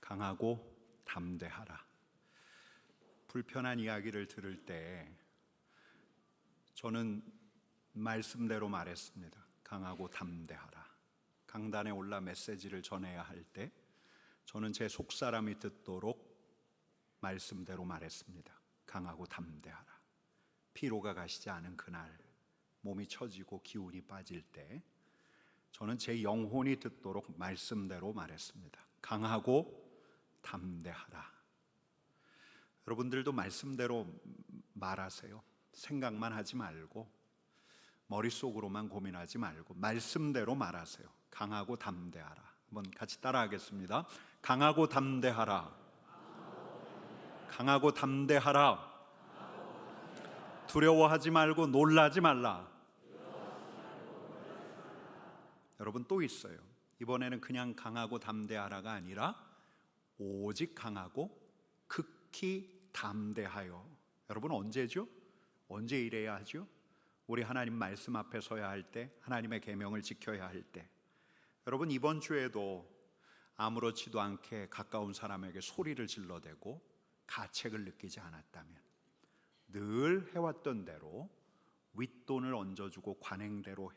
강하고 담대하라. 불편한 이야기를 들을 때 저는 말씀대로 말했습니다. 강하고 담대하라. 강단에 올라 메시지를 전해야 할 때 저는 제 속사람이 듣도록 말씀대로 말했습니다. 강하고 담대하라. 피로가 가시지 않은 그날, 몸이 처지고 기운이 빠질 때 저는 제 영혼이 듣도록 말씀대로 말했습니다. 강하고 담대하라. 여러분들도 말씀대로 말하세요. 생각만 하지 말고, 머릿속으로만 고민하지 말고 말씀대로 말하세요. 강하고 담대하라. 한번 같이 따라하겠습니다. 강하고 담대하라. 강하고 담대하라. 두려워하지 말고 놀라지 말라. 여러분, 또 있어요. 이번에는 그냥 강하고 담대하라가 아니라 오직 강하고 극히 담대하여. 여러분, 언제죠? 언제 이래야 하죠? 우리 하나님 말씀 앞에 서야 할 때, 하나님의 계명을 지켜야 할 때. 여러분, 이번 주에도 아무렇지도 않게 가까운 사람에게 소리를 질러대고 가책을 느끼지 않았다면, 늘 해왔던 대로 윗돈을 얹어주고 관행대로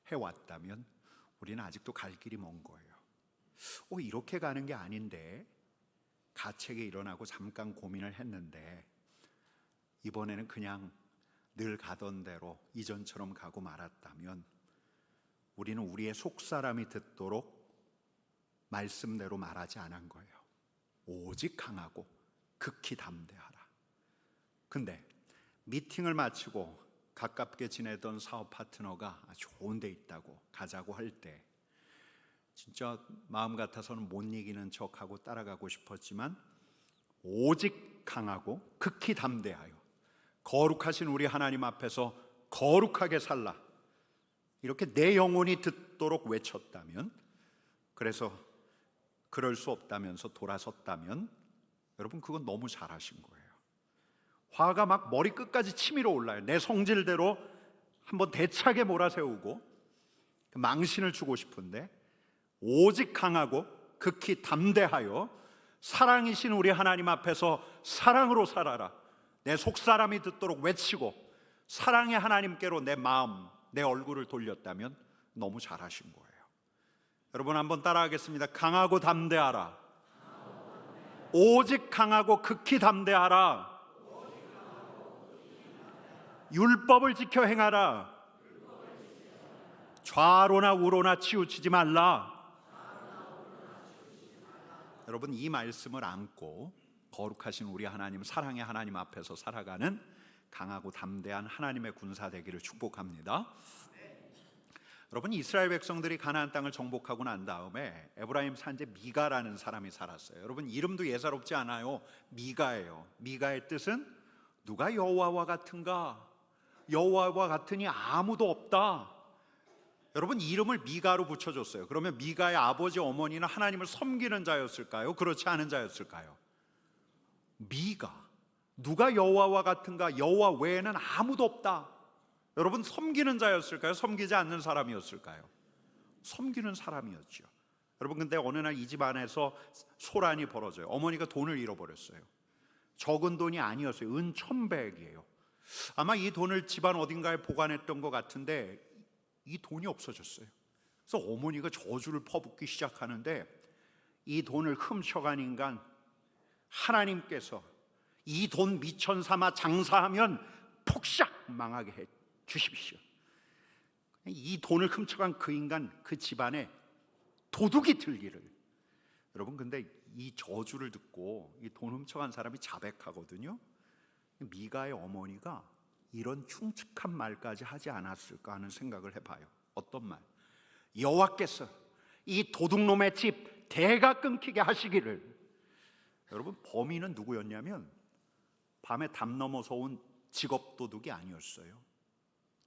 해왔다면 우리는 아직도 갈 길이 먼 거예요. 이렇게 가는 게 아닌데, 가책이 일어나고 잠깐 고민을 했는데 이번에는 그냥 늘 가던 대로 이전처럼 가고 말았다면 우리는 우리의 속사람이 듣도록 말씀대로 말하지 않은 거예요. 오직 강하고 극히 담대하라. 근데 미팅을 마치고 가깝게 지내던 사업 파트너가 좋은 데 있다고 가자고 할 때 진짜 마음 같아서는 못 이기는 척하고 따라가고 싶었지만 오직 강하고 극히 담대하여 거룩하신 우리 하나님 앞에서 거룩하게 살라, 이렇게 내 영혼이 듣도록 외쳤다면, 그래서 그럴 수 없다면서 돌아섰다면 여러분, 그건 너무 잘하신 거예요. 화가 막 머리끝까지 치밀어 올라요. 내 성질대로 한번 대차게 몰아세우고 망신을 주고 싶은데 오직 강하고 극히 담대하여 사랑이신 우리 하나님 앞에서 사랑으로 살아라, 내 속사람이 듣도록 외치고 사랑의 하나님께로 내 마음, 내 얼굴을 돌렸다면 너무 잘하신 거예요. 여러분, 한번 따라하겠습니다. 강하고 담대하라. 오직 강하고 극히 담대하라. 율법을 지켜 행하라. 좌로나 우로나 치우치지 말라. 여러분, 이 말씀을 안고 거룩하신 우리 하나님, 사랑의 하나님 앞에서 살아가는 강하고 담대한 하나님의 군사 되기를 축복합니다. 여러분, 이스라엘 백성들이 가나안 땅을 정복하고 난 다음에 에브라임 산지 미가라는 사람이 살았어요. 여러분, 이름도 예사롭지 않아요. 미가예요. 미가의 뜻은 누가 여호와와 같은가? 여호와와 같으니 아무도 없다. 여러분, 이름을 미가로 붙여줬어요. 그러면 미가의 아버지, 어머니는 하나님을 섬기는 자였을까요? 그렇지 않은 자였을까요? 미가, 누가 여호와와 같은가? 여호와 외에는 아무도 없다. 여러분, 섬기는 자였을까요? 섬기지 않는 사람이었을까요? 섬기는 사람이었죠. 여러분, 근데 어느 날 이 집안에서 소란이 벌어져요. 어머니가 돈을 잃어버렸어요. 적은 돈이 아니었어요. 은 1,100이에요. 아마 이 돈을 집안 어딘가에 보관했던 것 같은데 이 돈이 없어졌어요. 그래서 어머니가 저주를 퍼붓기 시작하는데, 이 돈을 훔쳐간 인간, 하나님께서 이 돈 미천 삼아 장사하면 폭삭 망하게 해 주십시오. 이 돈을 훔쳐간 그 인간, 그 집안에 도둑이 들기를. 여러분, 근데 이 저주를 듣고 이 돈 훔쳐간 사람이 자백하거든요. 미가의 어머니가 이런 흉측한 말까지 하지 않았을까 하는 생각을 해봐요. 어떤 말? 여호와께서 이 도둑놈의 집 대가 끊기게 하시기를. 여러분, 범인은 누구였냐면 밤에 담 넘어서 온 직업도둑이 아니었어요.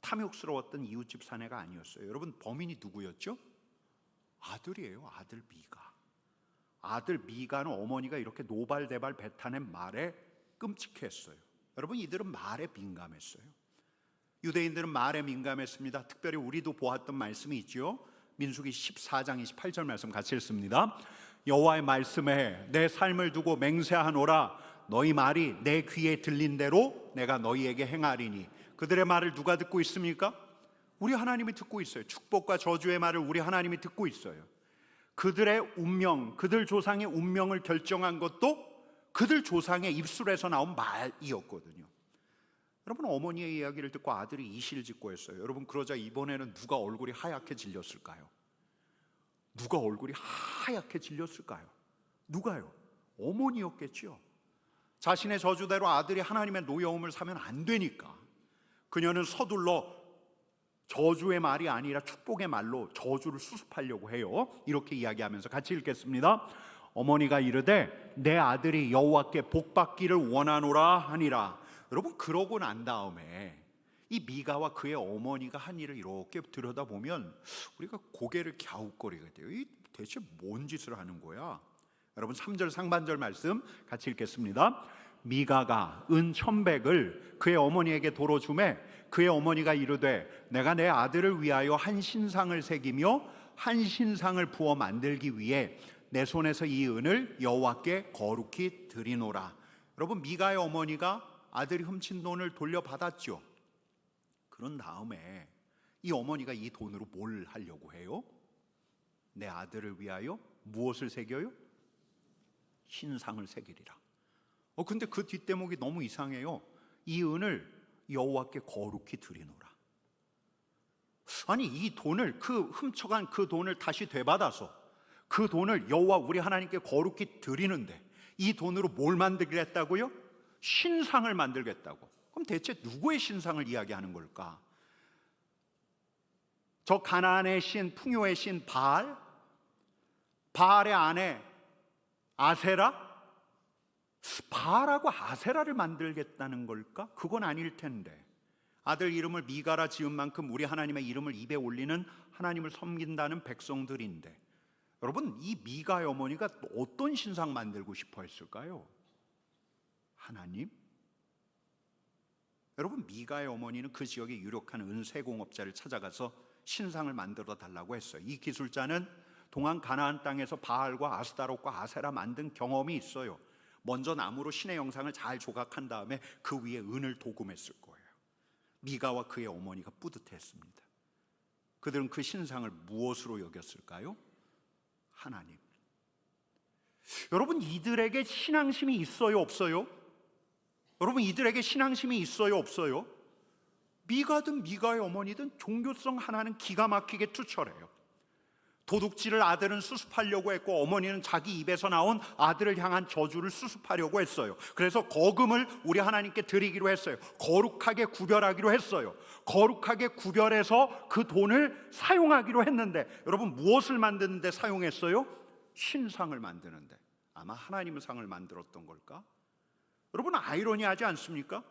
탐욕스러웠던 이웃집 사내가 아니었어요. 여러분, 범인이 누구였죠? 아들이에요. 아들 미가. 아들 미가는 어머니가 이렇게 노발대발 뱉어낸 말에 끔찍했어요. 여러분, 이들은 말에 민감했어요. 유대인들은 말에 민감했습니다. 특별히 우리도 보았던 말씀이 있죠. 민수기 14장 28절 말씀 같이 읽습니다. 여호와의 말씀에 내 삶을 두고 맹세하노라. 너희 말이 내 귀에 들린 대로 내가 너희에게 행하리니. 그들의 말을 누가 듣고 있습니까? 우리 하나님이 듣고 있어요. 축복과 저주의 말을 우리 하나님이 듣고 있어요. 그들의 운명, 그들 조상의 운명을 결정한 것도 그들 조상의 입술에서 나온 말이었거든요. 여러분, 어머니의 이야기를 듣고 아들이 이실을 짓고 했어요. 여러분, 그러자 이번에는 누가 얼굴이 하얗게 질렸을까요? 누가 얼굴이 하얗게 질렸을까요? 누가요? 어머니였겠지요. 자신의 저주대로 아들이 하나님의 노여움을 사면 안 되니까 그녀는 서둘러 저주의 말이 아니라 축복의 말로 저주를 수습하려고 해요. 이렇게 이야기하면서 같이 읽겠습니다. 어머니가 이르되 내 아들이 여호와께 복받기를 원하노라 하니라. 여러분, 그러고 난 다음에 이 미가와 그의 어머니가 한 일을 이렇게 들여다보면 우리가 고개를 갸웃거리게 돼요. 이 대체 뭔 짓을 하는 거야? 여러분, 3절 상반절 말씀 같이 읽겠습니다. 미가가 은 1,100을 그의 어머니에게 도로 주매 그의 어머니가 이르되 내가 내 아들을 위하여 한 신상을 새기며 한 신상을 부어 만들기 위해 내 손에서 이 은을 여호와께 거룩히 드리노라. 여러분, 미가의 어머니가 아들이 훔친 돈을 돌려받았죠. 그런 다음에 이 어머니가 이 돈으로 뭘 하려고 해요? 내 아들을 위하여 무엇을 새겨요? 신상을 새기리라. 근데 그 뒷대목이 너무 이상해요. 이 은을 여호와께 거룩히 드리노라. 아니, 이 돈을, 그 훔쳐간 그 돈을 다시 되받아서 그 돈을 여호와 우리 하나님께 거룩히 드리는데 이 돈으로 뭘 만들겠다고요? 신상을 만들겠다고. 그럼 대체 누구의 신상을 이야기하는 걸까? 저 가나안의 신, 풍요의 신 바알? 바알의 아내 아세라? 바알하고 아세라를 만들겠다는 걸까? 그건 아닐 텐데. 아들 이름을 미가라 지은 만큼 우리 하나님의 이름을 입에 올리는 하나님을 섬긴다는 백성들인데, 여러분, 이 미가의 어머니가 어떤 신상 만들고 싶어 했을까요? 하나님? 여러분, 미가의 어머니는 그 지역에 유력한 은세공업자를 찾아가서 신상을 만들어 달라고 했어요. 이 기술자는 동안 가나안 땅에서 바알과 아스타롯과 아세라 만든 경험이 있어요. 먼저 나무로 신의 형상을 잘 조각한 다음에 그 위에 은을 도금했을 거예요. 미가와 그의 어머니가 뿌듯했습니다. 그들은 그 신상을 무엇으로 여겼을까요? 하나님. 여러분, 이들에게 신앙심이 있어요, 없어요? 여러분, 이들에게 신앙심이 있어요, 없어요? 미가든 미가의 어머니든 종교성 하나는 기가 막히게 투철해요. 도둑질을 아들은 수습하려고 했고 어머니는 자기 입에서 나온 아들을 향한 저주를 수습하려고 했어요. 그래서 거금을 우리 하나님께 드리기로 했어요. 거룩하게 구별하기로 했어요. 거룩하게 구별해서 그 돈을 사용하기로 했는데, 여러분, 무엇을 만드는데 사용했어요? 신상을 만드는데. 아마 하나님의 상을 만들었던 걸까? 여러분, 아이러니하지 않습니까?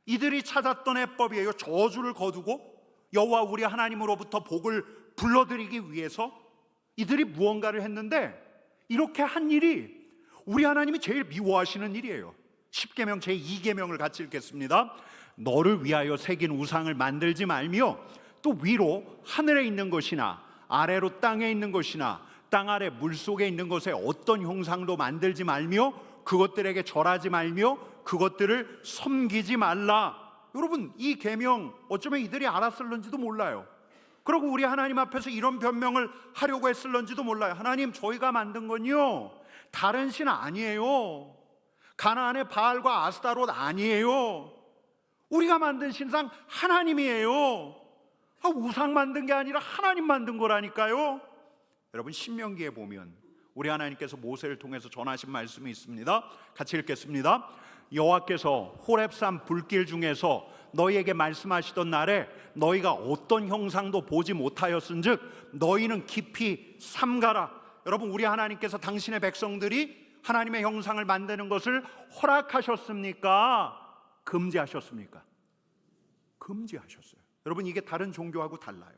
이들이 찾았던 해법이에요. 저주를 거두고 여호와 우리 하나님으로부터 복을 불러들이기 위해서 이들이 무언가를 했는데, 이렇게 한 일이 우리 하나님이 제일 미워하시는 일이에요. 10계명 제2계명을 같이 읽겠습니다. 너를 위하여 새긴 우상을 만들지 말며 또 위로 하늘에 있는 것이나 아래로 땅에 있는 것이나 땅 아래 물속에 있는 것에 어떤 형상도 만들지 말며 그것들에게 절하지 말며 그것들을 섬기지 말라. 여러분, 이 계명 어쩌면 이들이 알았을런지도 몰라요. 그리고 우리 하나님 앞에서 이런 변명을 하려고 했을런지도 몰라요. 하나님, 저희가 만든 건요 다른 신 아니에요. 가나안의 바알과 아스타롯 아니에요. 우리가 만든 신상 하나님이에요. 우상 만든 게 아니라 하나님 만든 거라니까요. 여러분, 신명기에 보면 우리 하나님께서 모세를 통해서 전하신 말씀이 있습니다. 같이 읽겠습니다. 여호와께서 호렙산 불길 중에서 너희에게 말씀하시던 날에 너희가 어떤 형상도 보지 못하였은즉 너희는 깊이 삼가라. 여러분, 우리 하나님께서 당신의 백성들이 하나님의 형상을 만드는 것을 허락하셨습니까? 금지하셨습니까? 금지하셨어요. 여러분, 이게 다른 종교하고 달라요.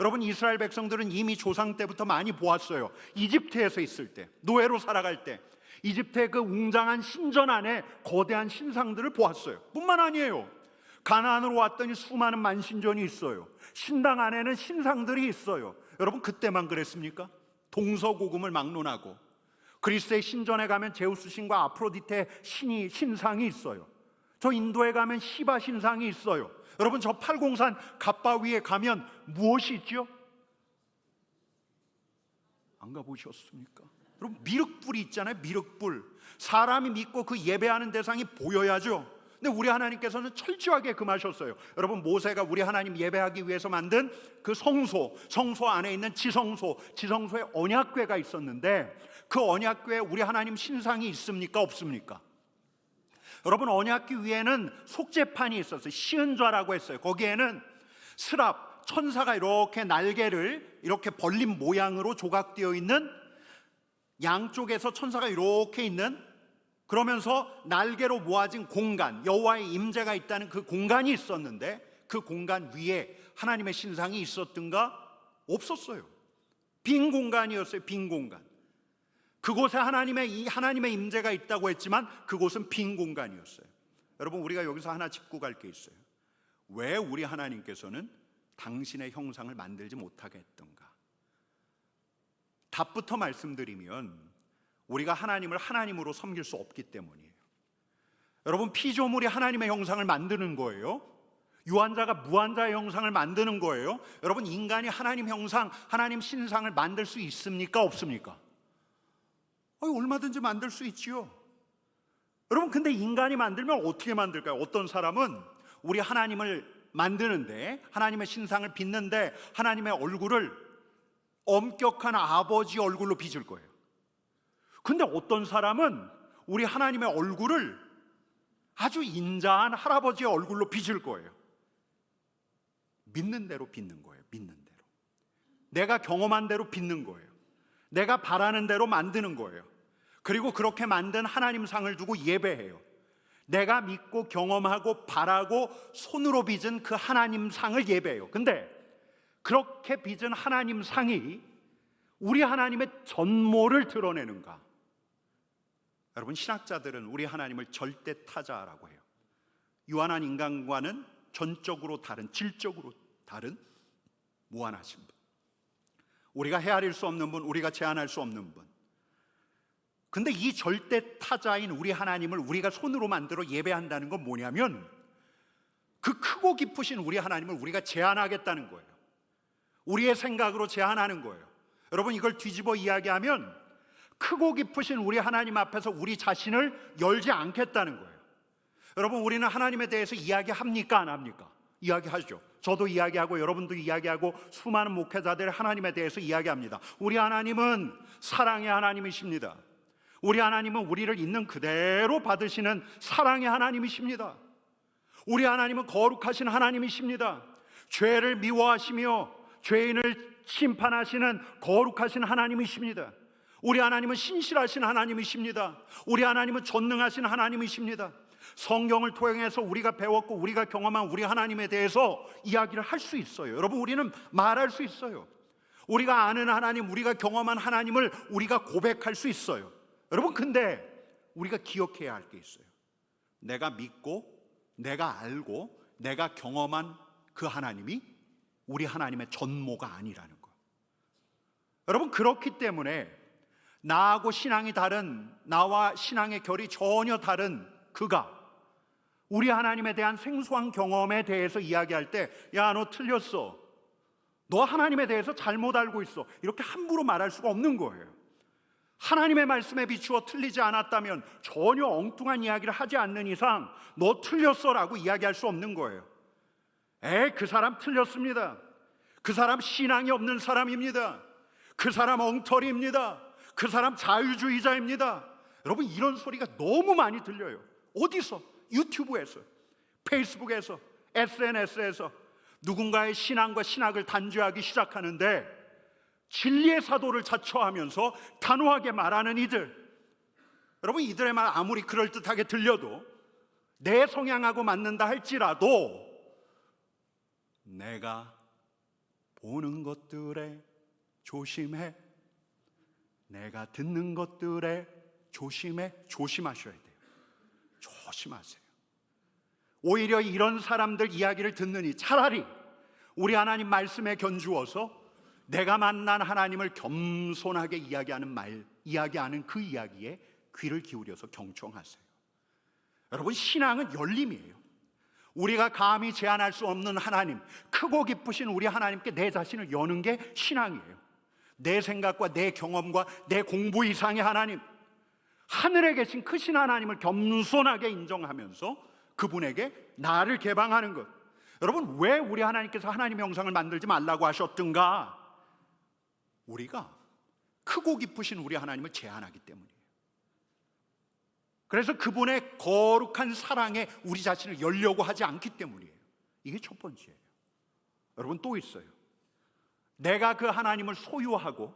여러분, 이스라엘 백성들은 이미 조상 때부터 많이 보았어요. 이집트에서 있을 때, 노예로 살아갈 때 이집트의 그 웅장한 신전 안에 거대한 신상들을 보았어요. 뿐만 아니에요. 가나안으로 왔더니 수많은 만신전이 있어요. 신당 안에는 신상들이 있어요. 여러분 그때만 그랬습니까? 동서고금을 막론하고 그리스의 신전에 가면 제우스 신과 아프로디테 신상이 있어요. 저 인도에 가면 시바 신상이 있어요. 여러분 저 팔공산 갑바위에 가면 무엇이 있죠? 안 가보셨습니까? 여러분 미륵불이 있잖아요. 미륵불. 사람이 믿고 그 예배하는 대상이 보여야죠. 근데 우리 하나님께서는 철저하게 금하셨어요. 여러분 모세가 우리 하나님 예배하기 위해서 만든 그 성소 안에 있는 지성소에 언약궤가 있었는데 그 언약궤에 우리 하나님 신상이 있습니까? 없습니까? 여러분 언약궤 위에는 속죄판이 있었어요. 시은좌라고 했어요. 거기에는 스랍, 천사가 이렇게 날개를 이렇게 벌린 모양으로 조각되어 있는, 양쪽에서 천사가 이렇게 있는, 그러면서 날개로 모아진 공간, 여호와의 임재가 있다는 그 공간이 있었는데 그 공간 위에 하나님의 신상이 있었던가? 없었어요. 빈 공간이었어요. 빈 공간. 그곳에 하나님의 임재가 있다고 했지만 그곳은 빈 공간이었어요. 여러분 우리가 여기서 하나 짚고 갈 게 있어요. 왜 우리 하나님께서는 당신의 형상을 만들지 못하게 했던가? 답부터 말씀드리면 우리가 하나님을 하나님으로 섬길 수 없기 때문이에요. 여러분 피조물이 하나님의 형상을 만드는 거예요? 유한자가 무한자의 형상을 만드는 거예요? 여러분 인간이 하나님 형상, 하나님 신상을 만들 수 있습니까? 없습니까? 얼마든지 만들 수 있지요. 여러분 근데 인간이 만들면 어떻게 만들까요? 어떤 사람은 우리 하나님을 만드는데, 하나님의 신상을 빚는데 하나님의 얼굴을 엄격한 아버지 얼굴로 빚을 거예요. 근데 어떤 사람은 우리 하나님의 얼굴을 아주 인자한 할아버지의 얼굴로 빚을 거예요. 믿는 대로 빚는 거예요. 믿는 대로. 내가 경험한 대로 빚는 거예요. 내가 바라는 대로 만드는 거예요. 그리고 그렇게 만든 하나님 상을 두고 예배해요. 내가 믿고 경험하고 바라고 손으로 빚은 그 하나님 상을 예배해요. 근데 그렇게 빚은 하나님 상이 우리 하나님의 전모를 드러내는가? 여러분 신학자들은 우리 하나님을 절대 타자라고 해요. 유한한 인간과는 전적으로 다른, 질적으로 다른 무한하신 분, 우리가 헤아릴 수 없는 분, 우리가 제한할 수 없는 분. 근데 이 절대 타자인 우리 하나님을 우리가 손으로 만들어 예배한다는 건 뭐냐면 그 크고 깊으신 우리 하나님을 우리가 제한하겠다는 거예요. 우리의 생각으로 제한하는 거예요. 여러분 이걸 뒤집어 이야기하면 크고 깊으신 우리 하나님 앞에서 우리 자신을 열지 않겠다는 거예요. 여러분 우리는 하나님에 대해서 이야기합니까? 안 합니까? 이야기하죠. 저도 이야기하고 여러분도 이야기하고 수많은 목회자들이 하나님에 대해서 이야기합니다. 우리 하나님은 사랑의 하나님이십니다. 우리 하나님은 우리를 있는 그대로 받으시는 사랑의 하나님이십니다. 우리 하나님은 거룩하신 하나님이십니다. 죄를 미워하시며 죄인을 심판하시는 거룩하신 하나님이십니다. 우리 하나님은 신실하신 하나님이십니다. 우리 하나님은 전능하신 하나님이십니다. 성경을 통해서 우리가 배웠고 우리가 경험한 우리 하나님에 대해서 이야기를 할 수 있어요. 여러분 우리는 말할 수 있어요. 우리가 아는 하나님, 우리가 경험한 하나님을 우리가 고백할 수 있어요. 여러분 근데 우리가 기억해야 할 게 있어요. 내가 믿고 내가 알고 내가 경험한 그 하나님이 우리 하나님의 전모가 아니라는 거. 여러분 그렇기 때문에 나하고 신앙이 다른, 나와 신앙의 결이 전혀 다른 그가 우리 하나님에 대한 생소한 경험에 대해서 이야기할 때 야 너 틀렸어, 너 하나님에 대해서 잘못 알고 있어, 이렇게 함부로 말할 수가 없는 거예요. 하나님의 말씀에 비추어 틀리지 않았다면, 전혀 엉뚱한 이야기를 하지 않는 이상 너 틀렸어 라고 이야기할 수 없는 거예요. 그 사람 틀렸습니다. 그 사람 신앙이 없는 사람입니다. 그 사람 엉터리입니다. 그 사람 자유주의자입니다. 여러분 이런 소리가 너무 많이 들려요. 어디서? 유튜브에서, 페이스북에서, SNS에서 누군가의 신앙과 신학을 단죄하기 시작하는데 진리의 사도를 자처하면서 단호하게 말하는 이들, 여러분 이들의 말 아무리 그럴듯하게 들려도 내 성향하고 맞는다 할지라도 내가 보는 것들에 조심해, 내가 듣는 것들에 조심해, 조심하셔야 돼요. 조심하세요. 오히려 이런 사람들 이야기를 듣느니 차라리 우리 하나님 말씀에 견주어서 내가 만난 하나님을 겸손하게 이야기하는 그 이야기에 귀를 기울여서 경청하세요. 여러분, 신앙은 열림이에요. 우리가 감히 제한할 수 없는 하나님, 크고 깊으신 우리 하나님께 내 자신을 여는 게 신앙이에요. 내 생각과 내 경험과 내 공부 이상의 하나님, 하늘에 계신 크신 하나님을 겸손하게 인정하면서 그분에게 나를 개방하는 것. 여러분, 왜 우리 하나님께서 하나님의 형상을 만들지 말라고 하셨던가? 우리가 크고 깊으신 우리 하나님을 제한하기 때문이에요. 그래서 그분의 거룩한 사랑에 우리 자신을 열려고 하지 않기 때문이에요. 이게 첫 번째예요. 여러분, 또 있어요. 내가 그 하나님을 소유하고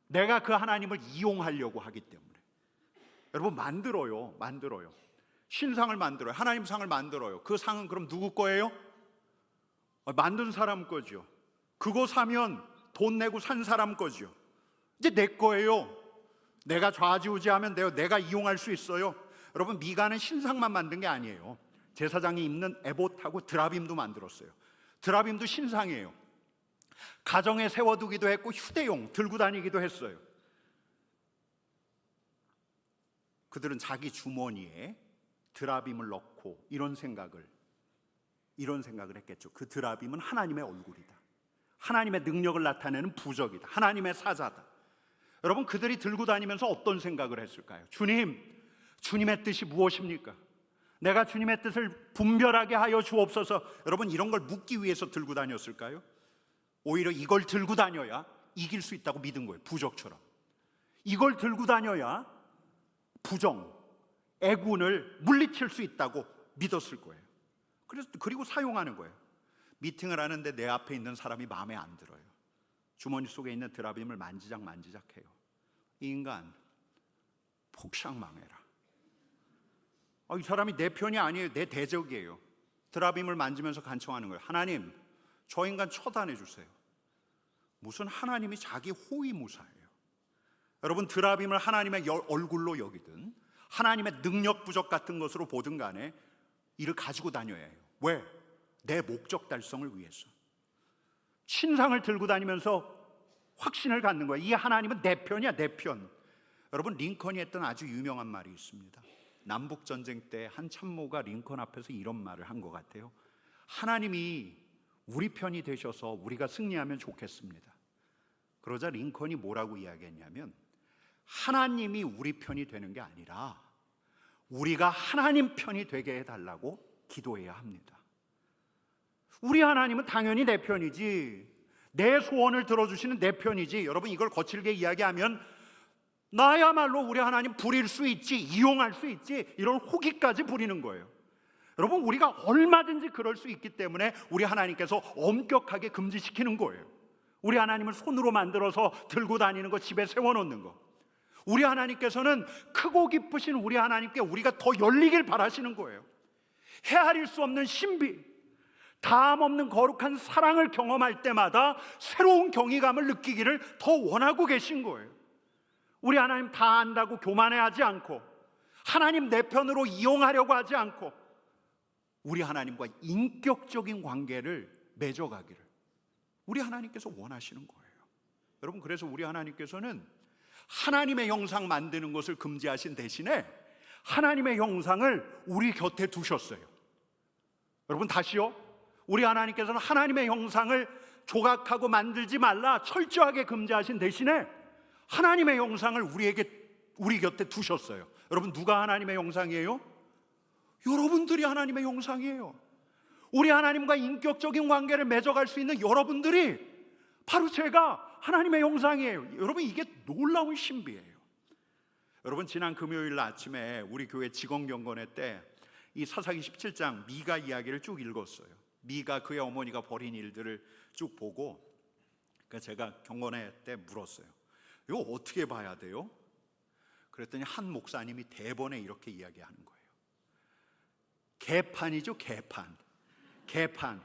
내가 그 하나님을 이용하려고 하기 때문에. 여러분, 만들어요. 신상을 만들어요. 하나님 상을 만들어요. 그 상은 그럼 누구 거예요? 만든 사람 거죠. 그거 사면 돈 내고 산 사람 거죠. 이제 내 거예요. 내가 좌지우지하면 돼요. 내가 이용할 수 있어요. 여러분, 미가는 신상만 만든 게 아니에요. 제사장이 입는 에봇하고 드라빔도 만들었어요. 드라빔도 신상이에요. 가정에 세워두기도 했고 휴대용 들고 다니기도 했어요. 그들은 자기 주머니에 드라빔을 넣고 이런 생각을 했겠죠. 그 드라빔은 하나님의 얼굴이다. 하나님의 능력을 나타내는 부적이다. 하나님의 사자다. 여러분, 그들이 들고 다니면서 어떤 생각을 했을까요? 주님의 뜻이 무엇입니까? 내가 주님의 뜻을 분별하게 하여 주옵소서. 여러분, 이런 걸 묻기 위해서 들고 다녔을까요? 오히려 이걸 들고 다녀야 이길 수 있다고 믿은 거예요. 부적처럼. 이걸 들고 다녀야 부정, 애군을 물리칠 수 있다고 믿었을 거예요. 그리고 사용하는 거예요. 미팅을 하는데 내 앞에 있는 사람이 마음에 안 들어요. 주머니 속에 있는 드라빔을 만지작 해요. 이 인간 폭삭망해라. 이 사람이 내 편이 아니에요. 내 대적이에요. 드라빔을 만지면서 간청하는 거예요. 하나님, 저 인간 처단해 주세요. 무슨 하나님이 자기 호위무사예요. 여러분, 드라빔을 하나님의 얼굴로 여기든 하나님의 능력 부족 같은 것으로 보든 간에 이를 가지고 다녀야 해요. 왜? 내 목적 달성을 위해서. 신상을 들고 다니면서 확신을 갖는 거예요. 이 하나님은 내 편이야, 내 편. 여러분, 링컨이 했던 아주 유명한 말이 있습니다. 남북전쟁 때 한 참모가 링컨 앞에서 이런 말을 한 것 같아요. 하나님이 우리 편이 되셔서 우리가 승리하면 좋겠습니다. 그러자 링컨이 뭐라고 이야기했냐면, 하나님이 우리 편이 되는 게 아니라 우리가 하나님 편이 되게 해달라고 기도해야 합니다. 우리 하나님은 당연히 내 편이지, 내 소원을 들어주시는 내 편이지. 여러분, 이걸 거칠게 이야기하면 나야말로 우리 하나님 부릴 수 있지, 이용할 수 있지, 이런 호기까지 부리는 거예요. 여러분, 우리가 얼마든지 그럴 수 있기 때문에 우리 하나님께서 엄격하게 금지시키는 거예요. 우리 하나님을 손으로 만들어서 들고 다니는 거, 집에 세워놓는 거. 우리 하나님께서는 크고 깊으신 우리 하나님께 우리가 더 열리길 바라시는 거예요. 헤아릴 수 없는 신비, 다음 없는 거룩한 사랑을 경험할 때마다 새로운 경이감을 느끼기를 더 원하고 계신 거예요. 우리 하나님 다 안다고 교만해하지 않고, 하나님 내 편으로 이용하려고 하지 않고, 우리 하나님과 인격적인 관계를 맺어가기를 우리 하나님께서 원하시는 거예요. 여러분, 그래서 우리 하나님께서는 하나님의 형상 만드는 것을 금지하신 대신에 하나님의 형상을 우리 곁에 두셨어요. 여러분, 다시요. 우리 하나님께서는 하나님의 형상을 조각하고 만들지 말라 철저하게 금지하신 대신에 하나님의 형상을 우리 곁에 두셨어요. 여러분, 누가 하나님의 형상이에요? 여러분들이 하나님의 형상이에요. 우리 하나님과 인격적인 관계를 맺어갈 수 있는 여러분들이 바로 제가 하나님의 형상이에요. 여러분, 이게 놀라운 신비예요. 여러분, 지난 금요일 아침에 우리 교회 직원경건회 때 이 사사기 17장 미가 이야기를 쭉 읽었어요. 미가 그의 어머니가 벌인 일들을 쭉 보고, 그러니까 제가 경건회 때 물었어요. 이거 어떻게 봐야 돼요? 그랬더니 한 목사님이 대번에 이렇게 이야기하는 거예요. 개판이죠, 개판.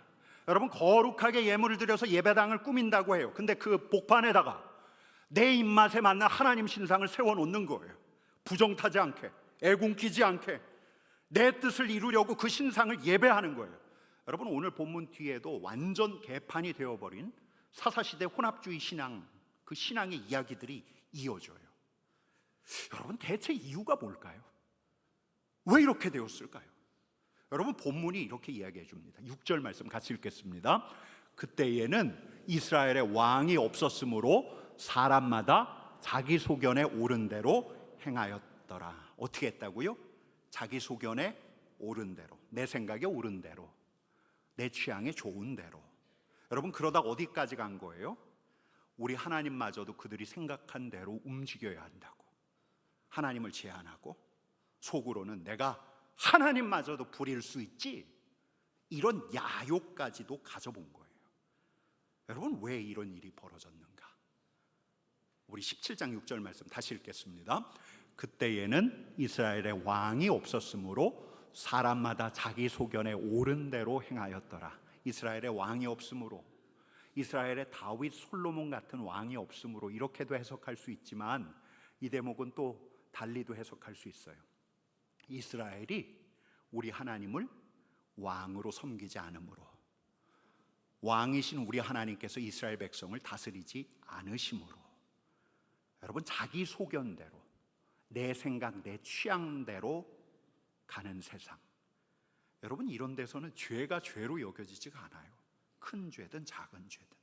여러분, 거룩하게 예물을 드려서 예배당을 꾸민다고 해요. 근데 그 복판에다가 내 입맛에 맞는 하나님 신상을 세워놓는 거예요. 부정타지 않게, 애군끼지 않게 내 뜻을 이루려고 그 신상을 예배하는 거예요. 여러분, 오늘 본문 뒤에도 완전 개판이 되어버린 사사시대 혼합주의 신앙, 그 신앙의 이야기들이 이어져요. 여러분, 대체 이유가 뭘까요? 왜 이렇게 되었을까요? 여러분, 본문이 이렇게 이야기해 줍니다. 6절 말씀 같이 읽겠습니다. 그때에는 이스라엘의 왕이 없었으므로 사람마다 자기 소견에 옳은 대로 행하였더라. 어떻게 했다고요? 자기 소견에 옳은 대로, 내 생각에 옳은 대로, 내 취향에 좋은 대로. 여러분, 그러다 어디까지 간 거예요? 우리 하나님마저도 그들이 생각한 대로 움직여야 한다고. 하나님을 제한하고 속으로는 내가 하나님마저도 부릴 수 있지, 이런 야욕까지도 가져본 거예요. 여러분, 왜 이런 일이 벌어졌는가? 우리 17장 6절 말씀 다시 읽겠습니다. 그때에는 이스라엘의 왕이 없었으므로 사람마다 자기 소견에 옳은 대로 행하였더라. 이스라엘의 왕이 없으므로, 이스라엘의 다윗, 솔로몬 같은 왕이 없으므로, 이렇게도 해석할 수 있지만 이 대목은 또 달리도 해석할 수 있어요. 이스라엘이 우리 하나님을 왕으로 섬기지 않으므로, 왕이신 우리 하나님께서 이스라엘 백성을 다스리지 않으심으로, 여러분, 자기 소견대로, 내 생각, 내 취향대로 가는 세상. 여러분, 이런 데서는 죄가 죄로 여겨지지가 않아요. 큰 죄든 작은 죄든.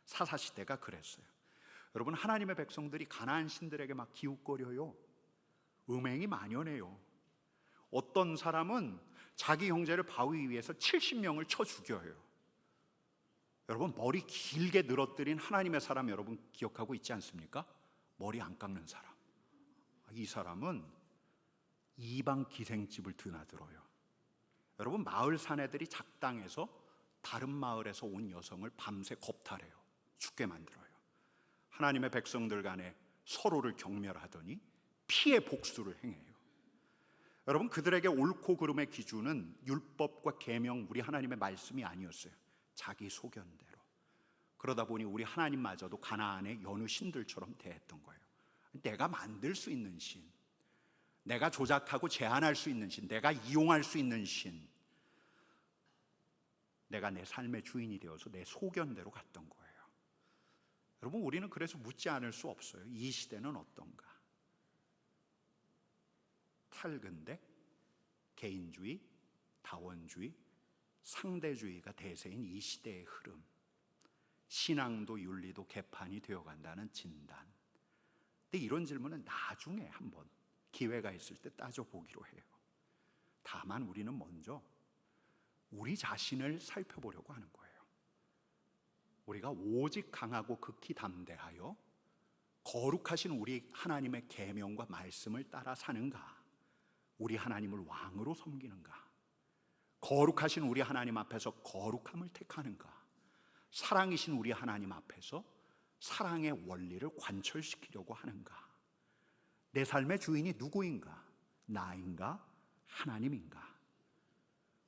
사사시대가 그랬어요. 여러분, 하나님의 백성들이 가나안 신들에게 막 기웃거려요. 음행이 만연해요. 어떤 사람은 자기 형제를 바위 위에서 70명을 쳐 죽여요. 여러분, 머리 길게 늘어뜨린 하나님의 사람 여러분 기억하고 있지 않습니까? 머리 안 깎는 사람. 이 사람은 이방 기생집을 드나들어요. 여러분, 마을 사내들이 작당해서 다른 마을에서 온 여성을 밤새 겁탈해요. 죽게 만들어요. 하나님의 백성들 간에 서로를 경멸하더니 피해 복수를 행해요. 여러분, 그들에게 옳고 그름의 기준은 율법과 계명, 우리 하나님의 말씀이 아니었어요. 자기 소견대로. 그러다 보니 우리 하나님마저도 가나안의 여느 신들처럼 대했던 거예요. 내가 만들 수 있는 신, 내가 조작하고 제한할 수 있는 신, 내가 이용할 수 있는 신, 내가 내 삶의 주인이 되어서 내 소견대로 갔던 거예요. 여러분, 우리는 그래서 묻지 않을 수 없어요. 이 시대는 어떤가? 탈근대, 개인주의, 다원주의, 상대주의가 대세인 이 시대의 흐름, 신앙도 윤리도 개판이 되어간다는 진단. 근데 이런 질문은 나중에 한번 기회가 있을 때 따져보기로 해요. 다만 우리는 먼저 우리 자신을 살펴보려고 하는 거예요. 우리가 오직 강하고 극히 담대하여 거룩하신 우리 하나님의 계명과 말씀을 따라 사는가? 우리 하나님을 왕으로 섬기는가? 거룩하신 우리 하나님 앞에서 거룩함을 택하는가? 사랑이신 우리 하나님 앞에서 사랑의 원리를 관철시키려고 하는가? 내 삶의 주인이 누구인가? 나인가? 하나님인가?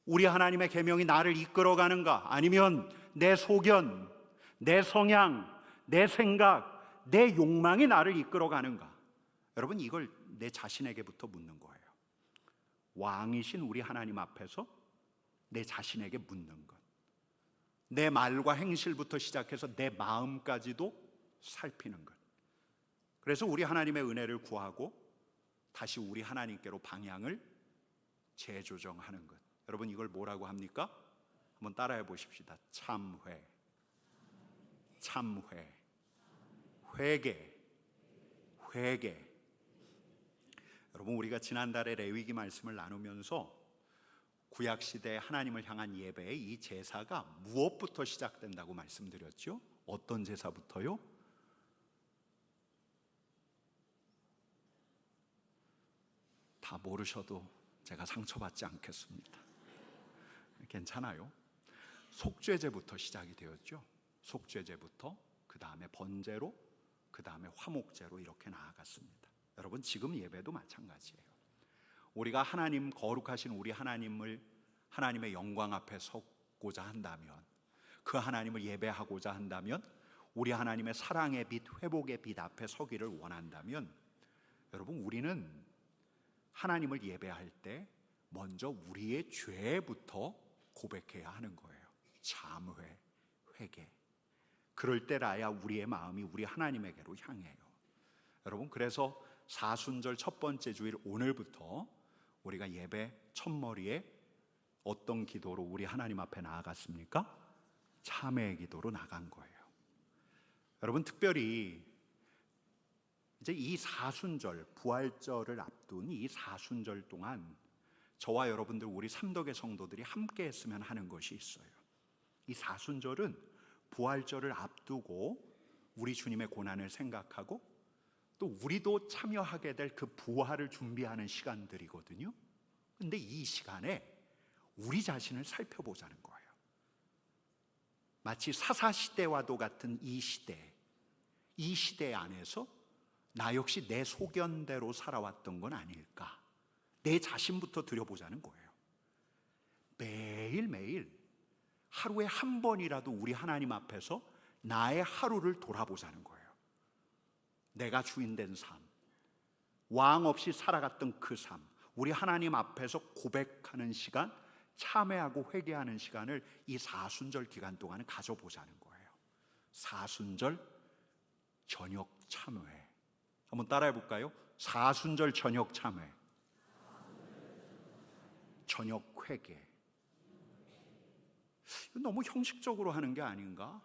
우리 하나님의 계명이 나를 이끌어가는가? 아니면 내 소견, 내 성향, 내 생각, 내 욕망이 나를 이끌어가는가? 여러분, 이걸 내 자신에게부터 묻는 거예요. 왕이신 우리 하나님 앞에서 내 자신에게 묻는 것. 내 말과 행실부터 시작해서 내 마음까지도 살피는 것. 그래서 우리 하나님의 은혜를 구하고 다시 우리 하나님께로 방향을 재조정하는 것. 여러분, 이걸 뭐라고 합니까? 한번 따라해 보십시다. 참회, 참회, 회개, 회개. 여러분, 우리가 지난달에 레위기 말씀을 나누면서 구약시대 하나님을 향한 예배의 이 제사가 무엇부터 시작된다고 말씀드렸죠? 어떤 제사부터요? 다 모르셔도 제가 상처받지 않겠습니다. 괜찮아요. 속죄제부터 시작이 되었죠. 속죄제부터, 그 다음에 번제로, 그 다음에 화목제로 이렇게 나아갔습니다. 여러분, 지금 예배도 마찬가지예요. 우리가 하나님, 거룩하신 우리 하나님을, 하나님의 영광 앞에 서고자 한다면, 그 하나님을 예배하고자 한다면, 우리 하나님의 사랑의 빛, 회복의 빛 앞에 서기를 원한다면, 여러분, 우리는 하나님을 예배할 때 먼저 우리의 죄부터 고백해야 하는 거예요. 참회, 회개. 그럴 때라야 우리의 마음이 우리 하나님에게로 향해요. 여러분, 그래서 사순절 첫 번째 주일 오늘부터 우리가 예배 첫머리에 어떤 기도로 우리 하나님 앞에 나아갔습니까? 참회의 기도로 나간 거예요. 여러분, 특별히 이제 이 사순절, 부활절을 앞둔 이 사순절 동안 저와 여러분들, 우리 삼덕의 성도들이 함께 했으면 하는 것이 있어요. 이 사순절은 부활절을 앞두고 우리 주님의 고난을 생각하고 또 우리도 참여하게 될 그 부활을 준비하는 시간들이거든요. 근데 이 시간에 우리 자신을 살펴보자는 거예요. 마치 사사시대와도 같은 이 시대 안에서 나 역시 내 소견대로 살아왔던 건 아닐까, 내 자신부터 들여보자는 거예요. 매일매일 하루에 한 번이라도 우리 하나님 앞에서 나의 하루를 돌아보자는 거예요. 내가 주인된 삶, 왕 없이 살아갔던 그 삶, 우리 하나님 앞에서 고백하는 시간, 참회하고 회개하는 시간을 이 사순절 기간 동안에 가져보자는 거예요. 사순절 저녁 참회. 한번 따라해 볼까요? 사순절 저녁 참회, 저녁 회개. 너무 형식적으로 하는 게 아닌가?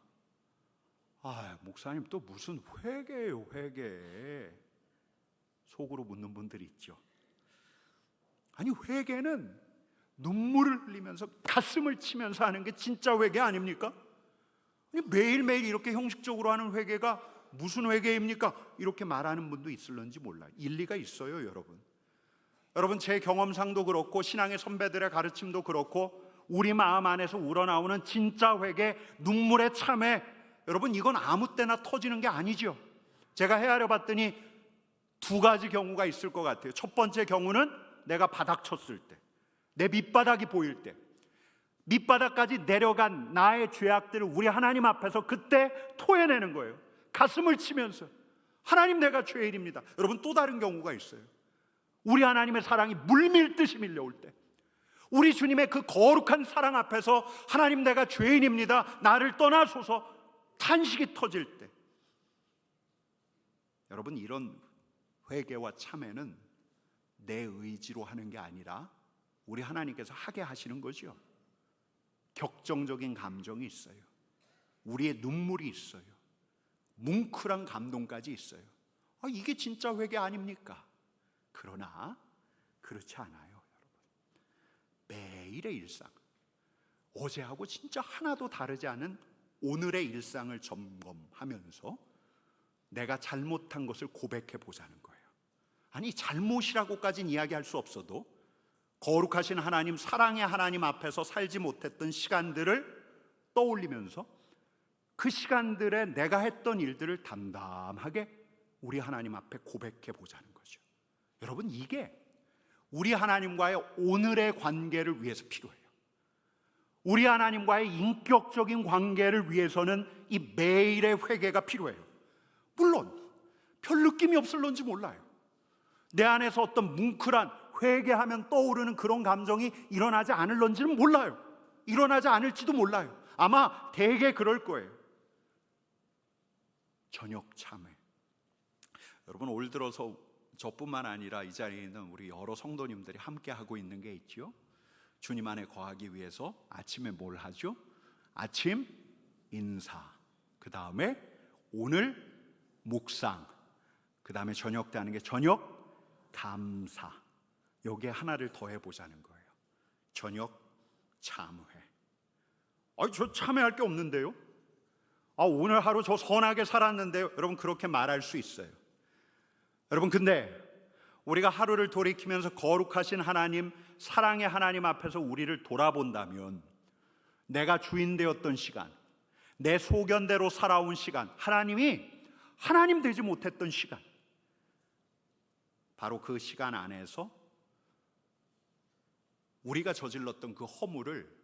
목사님 또 무슨 회개예요, 회개. 속으로 묻는 분들이 있죠. 아니, 회개는 눈물을 흘리면서 가슴을 치면서 하는 게 진짜 회개 아닙니까? 아니, 매일매일 이렇게 형식적으로 하는 회개가 무슨 회개입니까? 이렇게 말하는 분도 있을런지 몰라요. 일리가 있어요, 여러분. 여러분, 제 경험상도 그렇고 신앙의 선배들의 가르침도 그렇고 우리 마음 안에서 우러나오는 진짜 회개, 눈물의 참회, 여러분, 이건 아무 때나 터지는 게 아니죠. 제가 헤아려 봤더니 두 가지 경우가 있을 것 같아요. 첫 번째 경우는 내가 바닥 쳤을 때, 내 밑바닥이 보일 때, 밑바닥까지 내려간 나의 죄악들을 우리 하나님 앞에서 그때 토해내는 거예요. 가슴을 치면서 하나님, 내가 죄인입니다. 여러분, 또 다른 경우가 있어요. 우리 하나님의 사랑이 물밀듯이 밀려올 때, 우리 주님의 그 거룩한 사랑 앞에서 하나님, 내가 죄인입니다, 나를 떠나소서 탄식이 터질 때, 여러분, 이런 회개와 참회는 내 의지로 하는 게 아니라 우리 하나님께서 하게 하시는 거죠. 격정적인 감정이 있어요. 우리의 눈물이 있어요. 뭉클한 감동까지 있어요. 이게 진짜 회개 아닙니까? 그러나 그렇지 않아요, 여러분. 매일의 일상, 어제하고 진짜 하나도 다르지 않은 오늘의 일상을 점검하면서 내가 잘못한 것을 고백해 보자는 거예요. 아니, 잘못이라고까지는 이야기할 수 없어도 거룩하신 하나님, 사랑의 하나님 앞에서 살지 못했던 시간들을 떠올리면서 그 시간들에 내가 했던 일들을 담담하게 우리 하나님 앞에 고백해 보자는 거죠. 여러분, 이게 우리 하나님과의 오늘의 관계를 위해서 필요해요. 우리 하나님과의 인격적인 관계를 위해서는 이 매일의 회개가 필요해요. 물론 별 느낌이 없을런지 몰라요. 내 안에서 어떤 뭉클한, 회개하면 떠오르는 그런 감정이 일어나지 않을런지는 몰라요. 일어나지 않을지도 몰라요. 아마 대개 그럴 거예요. 저녁 참회. 여러분, 올 들어서 저뿐만 아니라 이 자리에 있는 우리 여러 성도님들이 함께 하고 있는 게 있죠. 주님 안에 거하기 위해서 아침에 뭘 하죠? 아침 인사, 그 다음에 오늘 묵상, 그 다음에 저녁 때 하는 게 저녁 감사. 여기에 하나를 더 해보자는 거예요. 저녁 참회. 저 참회할 게 없는데요? 오늘 하루 저 선하게 살았는데요? 여러분, 그렇게 말할 수 있어요. 여러분, 근데 우리가 하루를 돌이키면서 거룩하신 하나님, 사랑의 하나님 앞에서 우리를 돌아본다면 내가 주인 되었던 시간, 내 소견대로 살아온 시간, 하나님이 하나님 되지 못했던 시간, 바로 그 시간 안에서 우리가 저질렀던 그 허물을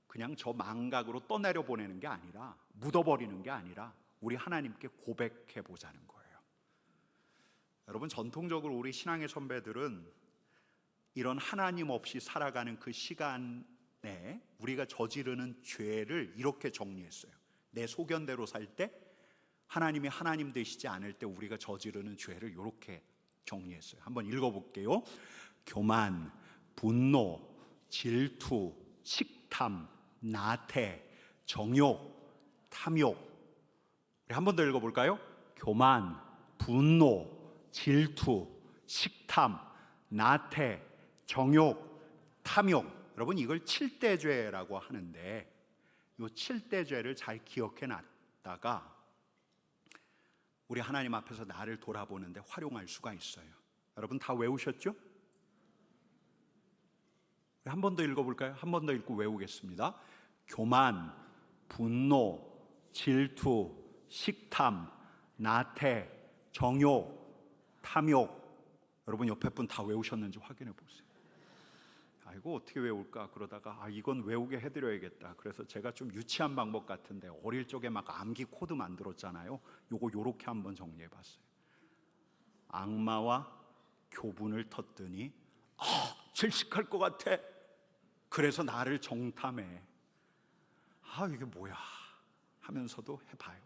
그냥 저 망각으로 떠내려 보내는 게 아니라, 묻어버리는 게 아니라 우리 하나님께 고백해 보자는 거예요. 여러분, 전통적으로 우리 신앙의 선배들은 이런 하나님 없이 살아가는 그 시간에 우리가 저지르는 죄를 이렇게 정리했어요. 내 소견대로 살 때, 하나님이 하나님 되시지 않을 때 우리가 저지르는 죄를 이렇게 정리했어요. 한번 읽어볼게요. 교만, 분노, 질투, 식탐, 나태, 정욕, 탐욕. 우리 한 번 더 읽어볼까요? 교만, 분노, 질투, 식탐, 나태, 정욕, 탐욕. 여러분, 이걸 7대 죄라고 하는데, 이 7대 죄를 잘 기억해 놨다가 우리 하나님 앞에서 나를 돌아보는데 활용할 수가 있어요. 여러분 다 외우셨죠? 한 번 더 읽어볼까요? 한 번 더 읽고 외우겠습니다. 교만, 분노, 질투, 식탐, 나태, 정욕, 탐욕. 여러분 옆에 분 다 외우셨는지 확인해 보세요. 이거 어떻게 외울까 그러다가 이건 외우게 해드려야겠다. 그래서 제가 좀 유치한 방법 같은데 어릴 적에 막 암기 코드 만들었잖아요. 요거 요렇게 한번 정리해 봤어요. 악마와 교분을 텄더니 질식할 것 같아. 그래서 나를 정탐해. 이게 뭐야 하면서도 해봐요.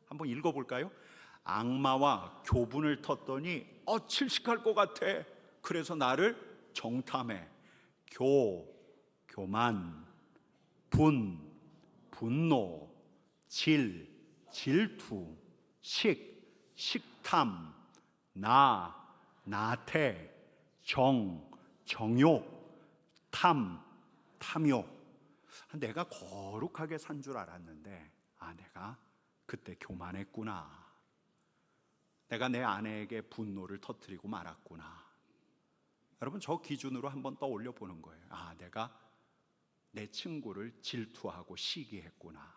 한번 읽어볼까요? 악마와 교분을 텄더니 질식할 것 같아. 그래서 나를 정탐해. 교만, 분노, 질투, 식탐, 나태, 정욕, 탐욕. 내가 거룩하게 산 줄 알았는데 내가 그때 교만했구나. 내가 내 아내에게 분노를 터뜨리고 말았구나. 여러분 저 기준으로 한번 떠올려 보는 거예요. 내가 내 친구를 질투하고 시기했구나.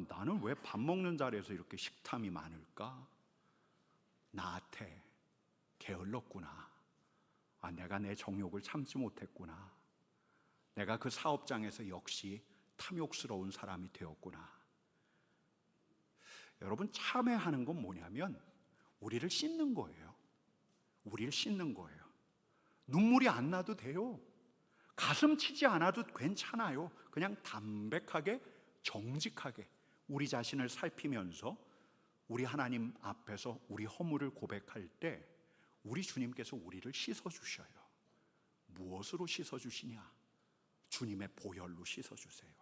나는 왜 밥 먹는 자리에서 이렇게 식탐이 많을까? 나한테 게을렀구나. 내가 내 정욕을 참지 못했구나. 내가 그 사업장에서 역시 탐욕스러운 사람이 되었구나. 여러분 참회하는 건 뭐냐면 우리를 씻는 거예요. 우리를 씻는 거예요. 눈물이 안 나도 돼요. 가슴 치지 않아도 괜찮아요. 그냥 담백하게 정직하게 우리 자신을 살피면서 우리 하나님 앞에서 우리 허물을 고백할 때 우리 주님께서 우리를 씻어주셔요. 무엇으로 씻어주시냐? 주님의 보혈로 씻어주세요.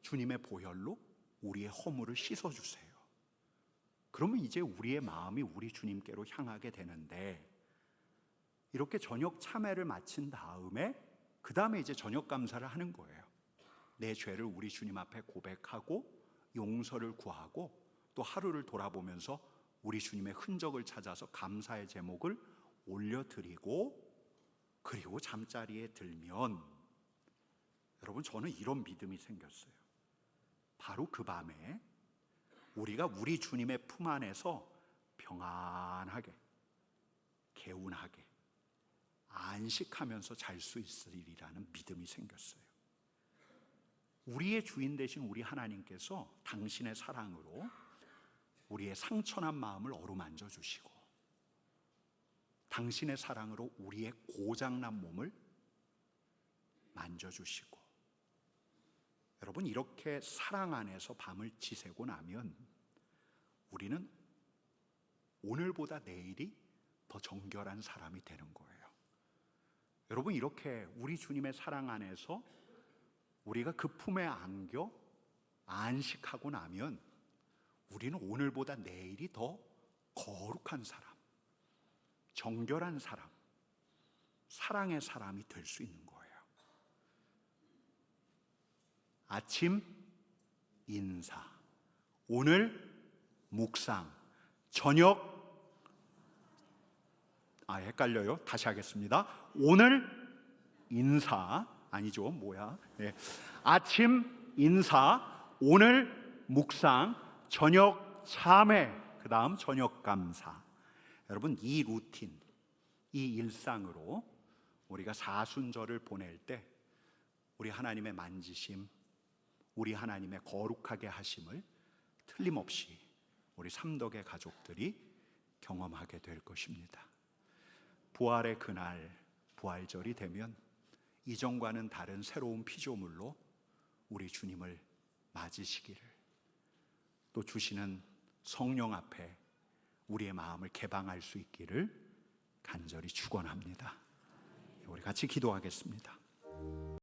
주님의 보혈로 우리의 허물을 씻어주세요. 그러면 이제 우리의 마음이 우리 주님께로 향하게 되는데, 이렇게 저녁 참회를 마친 다음에 그 다음에 이제 저녁 감사를 하는 거예요. 내 죄를 우리 주님 앞에 고백하고 용서를 구하고 또 하루를 돌아보면서 우리 주님의 흔적을 찾아서 감사의 제목을 올려드리고, 그리고 잠자리에 들면 여러분 저는 이런 믿음이 생겼어요. 바로 그 밤에 우리가 우리 주님의 품 안에서 평안하게 개운하게 안식하면서 잘 수 있으리라는 믿음이 생겼어요. 우리의 주인 되신 우리 하나님께서 당신의 사랑으로 우리의 상처난 마음을 어루만져 주시고, 당신의 사랑으로 우리의 고장난 몸을 만져주시고, 여러분 이렇게 사랑 안에서 밤을 지새고 나면 우리는 오늘보다 내일이 더 정결한 사람이 되는 거예요. 여러분 이렇게 우리 주님의 사랑 안에서 우리가 그 품에 안겨 안식하고 나면 우리는 오늘보다 내일이 더 거룩한 사람, 정결한 사람, 사랑의 사람이 될 수 있는 거예요. 아침 인사, 오늘 묵상, 저녁 헷갈려요. 다시 하겠습니다. 오늘 인사 아니죠. 아침 인사, 오늘 묵상, 저녁 참회, 그 다음 저녁 감사. 여러분 이 루틴, 이 일상으로 우리가 사순절을 보낼 때 우리 하나님의 만지심, 우리 하나님의 거룩하게 하심을 틀림없이 우리 삼덕의 가족들이 경험하게 될 것입니다. 부활의 그날, 부활절이 되면 이전과는 다른 새로운 피조물로 우리 주님을 맞으시기를, 또 주시는 성령 앞에 우리의 마음을 개방할 수 있기를 간절히 축원합니다. 우리 같이 기도하겠습니다.